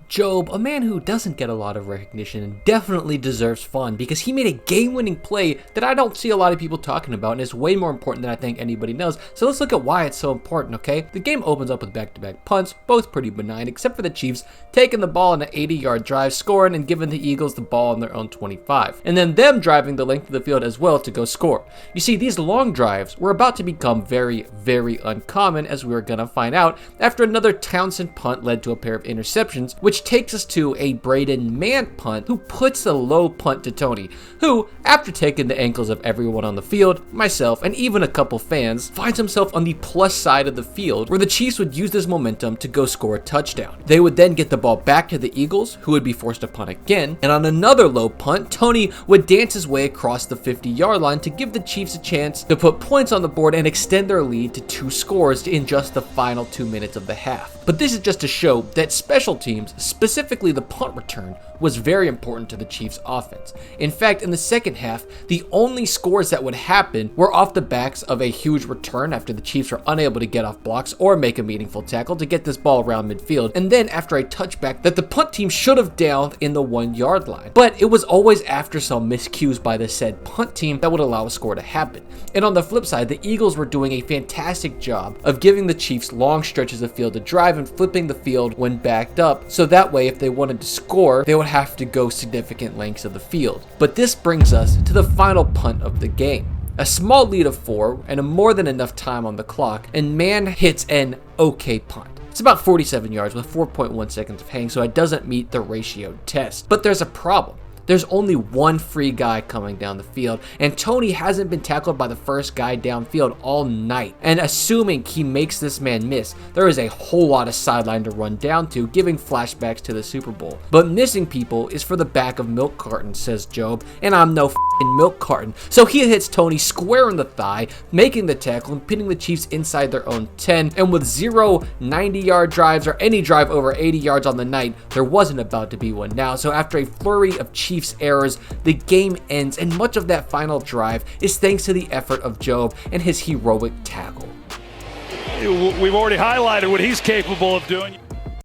Jobe, a man who doesn't get a lot of recognition and definitely deserves fun because he made a game-winning play that I don't see a lot of people talking about, and is way more important than I think anybody knows. So let's look at why it's so important, okay? The game opens up with back-to-back punts, both pretty benign, except for the Chiefs taking the ball on an 80-yard drive, scoring, and giving the Eagles the ball on their own 25. And then them driving the length of the field as well to go score. You see, these long drives were about to become very, very uncommon, as we were gonna find out after another Townsend punt led to a pair of interceptions, which takes us to a Braden man punt who puts a low punt to Toney, who, after taking the ankles of everyone on the field, myself, and even a couple fans, finds himself on the plus side of the field where the Chiefs would use this momentum to go score a touchdown. They would then get the ball back to the Eagles, who would be forced to punt again, and on another low punt, Toney would dance his way across the 50-yard line to give the Chiefs a chance to put points on the board and extend their lead to 2 scores in just the final 2 minutes of the half. But this is just to show that special teams, specifically the punt return, was very important to the Chiefs' offense. In fact, in the second half, the only scores that would happen were off the backs of a huge return after the Chiefs were unable to get off blocks or make a meaningful tackle to get this ball around midfield, and then after a touchback that the punt team should have downed in the 1-yard line. But it was always after some miscues by the said punt team that would allow a score to happen. And on the flip side, the Eagles were doing a fantastic job of giving the Chiefs long stretches of field to drive and flipping the field when backed up, so that way if they wanted to score, they would have to go significant lengths of the field. But this brings us to the final punt of the game. A small lead of 4 and a more than enough time on the clock, and man hits an okay punt. It's about 47 yards with 4.1 seconds of hang, so it doesn't meet the ratio test. But there's a problem. There's only one free guy coming down the field, and Toney hasn't been tackled by the first guy downfield all night. And assuming he makes this man miss, there is a whole lot of sideline to run down to, giving flashbacks to the Super Bowl. But missing people is for the back of milk carton, says Jobe, and I'm no f***ing milk carton. So he hits Toney square in the thigh, making the tackle and pinning the Chiefs inside their own 10. And with 0 90-yard drives or any drive over 80 yards on the night, there wasn't about to be one now. So after a flurry of Chiefs errors, the game ends, and much of that final drive is thanks to the effort of Jobe and his heroic tackle. We've already highlighted what he's capable of doing.